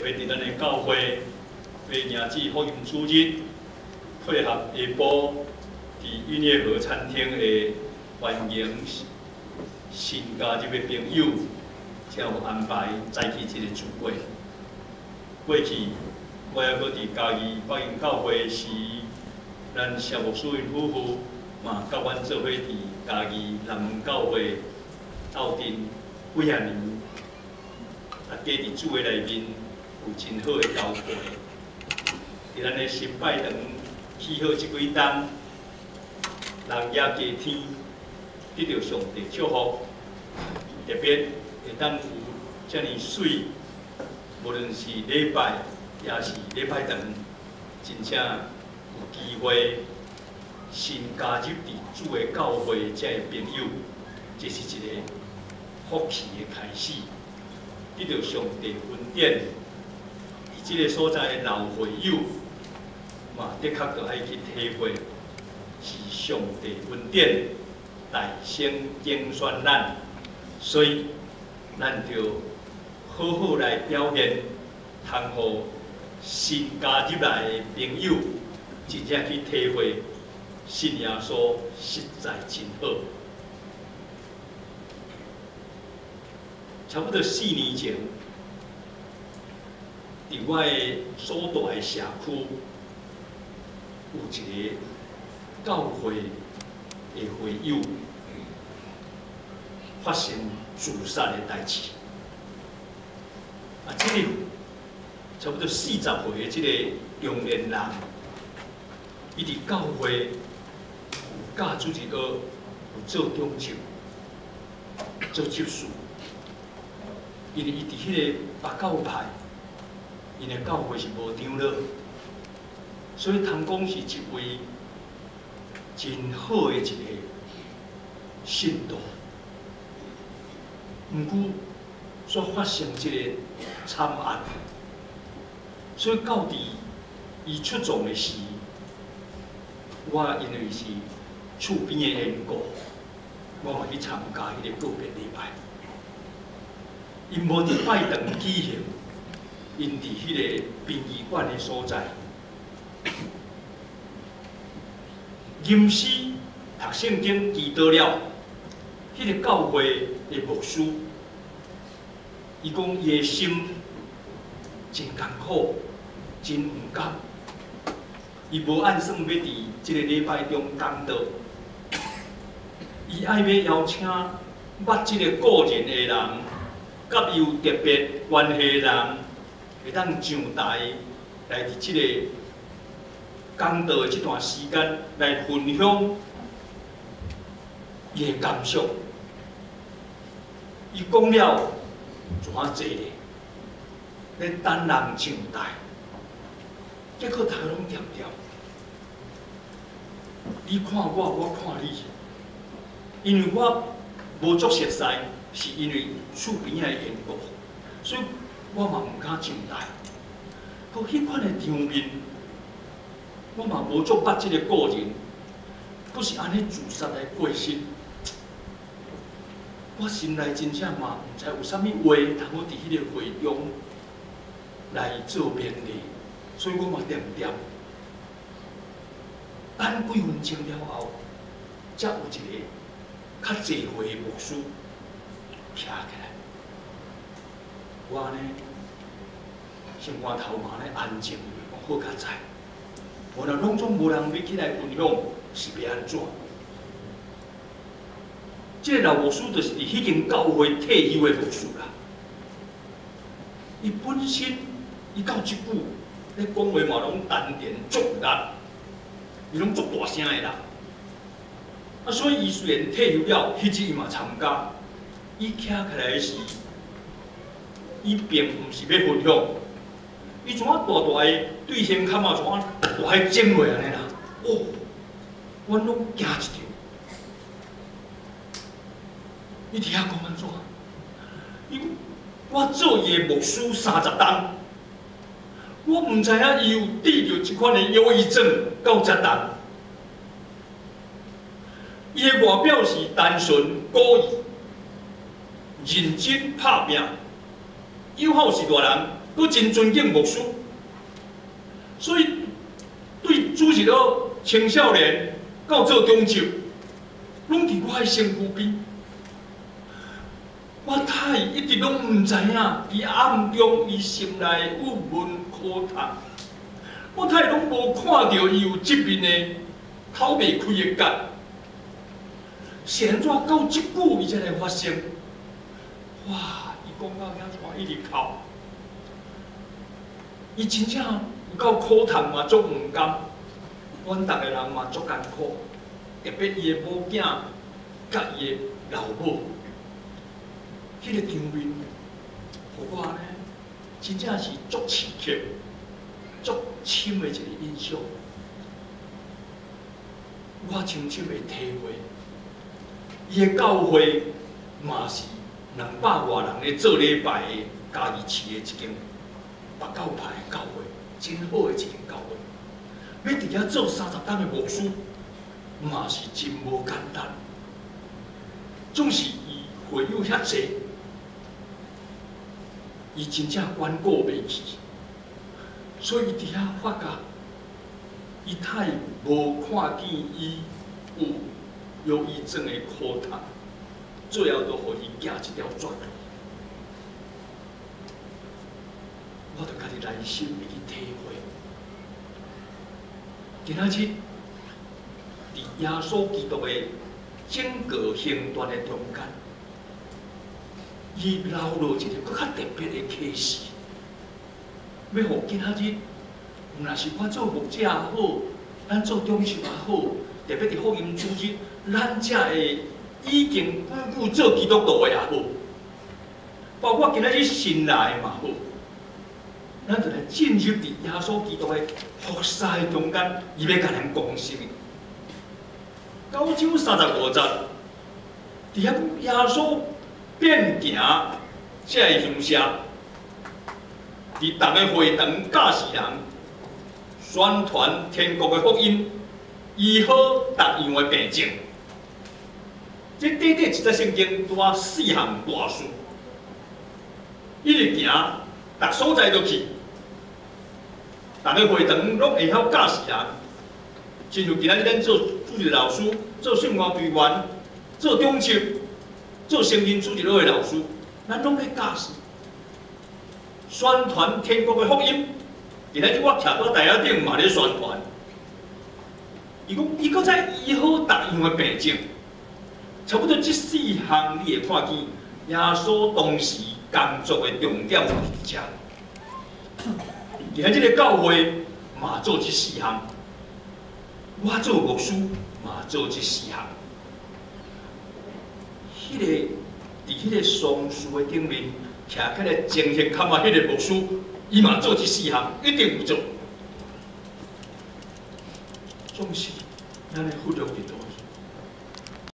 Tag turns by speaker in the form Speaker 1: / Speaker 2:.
Speaker 1: 别伫咱的教会，为迎子福音主日，配合下晡伫音乐盒餐厅的欢迎新加入的朋友，才有安排再去这个聚会。过去我还搁伫嘉义福音教会时，咱谢牧师因夫妇嘛甲阮做伙伫嘉义南门教会斗阵几啊年。 大家伫主的内面有真好的交陪，伫咱的新拜堂起好这几冬，人也加天，得到上帝祝福，特别会当有遮尔水，无论是礼拜也是礼拜堂，真正有机会新加入伫主的教会遮的朋友，这是一个福气的开始。 得到上帝恩典，而这个所在的老会友，嘛的确着爱去体会，是上帝恩典大声竞选咱，所以咱就好好来表现，通互新加入来的朋友，真正去体会信耶稣实在真好。 差不多4年前，伫我的所在的社区，有一个教会的会友发生自杀的代志。啊，这个差不多40岁的这个中年人，伊伫教会有教主日学，有做中职，做执事。 因为伊伫迄个北教派，因的教会是无长老，所以通讲是一位真好的一个信徒。毋过，所发生这个惨案，所以到伫伊出葬的时，我因为是厝边的缘故，我嘛去参加迄个告别礼拜。 因无伫拜堂举行，因伫迄个殡仪馆的所在，吟诗读圣经祈祷了。迄个教会的牧师，伊讲伊的心真艰苦，真毋甘，伊无按算要伫即个礼拜中讲道，伊爱要邀请捌即个个人的人。 甲伊有特别关系的人，会当上台来伫即个讲道的这段时间来分享伊的感想。伊讲了怎啊济咧，咧等人上台，结果大家拢点点，你看我，我看你，因为我无足熟悉。 是因为厝边的缘故，所以我嘛毋敢上台。可迄款的场面，我嘛无足捌即个个人，佫是安尼自杀来过身。我心内真正嘛毋知有啥物话通好伫迄个会中来做勉励，所以我嘛点点。等几分钟了后，才有一个较济岁的牧师。 徛起来，我呢，心肝头嘛咧安静，好佳哉。无若拢总无人要起来分享，是要安怎？这个老牧师就是伫迄间教会退休的牧师啦。伊本身伊到即久咧讲话嘛，拢单言足力，伊拢足大声的啦。啊，所以伊虽然退休了，迄日伊嘛参加。 伊徛起来时，伊并毋是要分享，伊怎啊大大的对胸坎啊，怎啊大个整落安尼啦？哦，阮拢惊一跳。伊伫遐讲安怎？伊讲我做伊的牧师30冬，我毋知影伊有得着即款的忧郁症到遮重。伊的外表是单纯故意。 认真拍拼，友好是大人，佫真尊敬牧师，所以对主日学青少年到做中职，拢伫我的身躯边。我太一直拢毋知影，伫暗中伊心内郁闷苦叹。我太拢无看到伊有这面的透袂开的角。是安怎到即久伊才来发生？哇！伊讲到遐带一直哭，伊真正有够苦叹嘛，足毋甘。阮逐个人嘛足艰苦，特别伊的某囝甲伊的老母。迄个场面，互我呢，真正是足刺激、足深的一个印象。我深深的体会，伊的教会嘛是200外人咧做礼拜的嘉义市的一间北教派的教会，真好的一间教会。要伫遐做30档的牧师，嘛是真无简单。总是伊会友遐济。伊真正管顾袂起，所以伫遐发觉，伊太无看见伊有忧郁症的苦叹，最后都互伊行一条绝路。我着家己内心会去体会。今仔日伫耶稣基督的整个行传的中间。伊留落一个搁较特别的启示，要互今仔日，若是我做牧者也好，咱做中修也好，特别伫福音主日，咱遮的已经久做基督徒的也好，包括今仔日新来的嘛好，咱就来进入伫耶稣基督的服侍中间，伊要甲咱讲什么？9章35节，伫遐耶稣。变行这个形式，伫逐个会堂教士人宣传天国的福音，医好逐样的病症。这短短一节圣经带4项大事，一直行，逐所在都去，逐个会堂拢会晓教士人。亲像今仔日咱做主日老师，做圣光队员，做中职。做圣经主日学的老师，咱拢在教示、宣传天国的福音。今仔日我徛到台仔顶嘛咧宣传。伊讲，伊搁在医好逐样的病症，差不多这4项你会看见耶稣当时工作的重点就伫遮。今仔日的教会嘛做这4项，我做牧师嘛做这4项。迄个伫迄个松树的顶面，徛起来精神坎啊！迄个牧师，伊嘛做这4项，一定有做。总是咱的忽略伫倒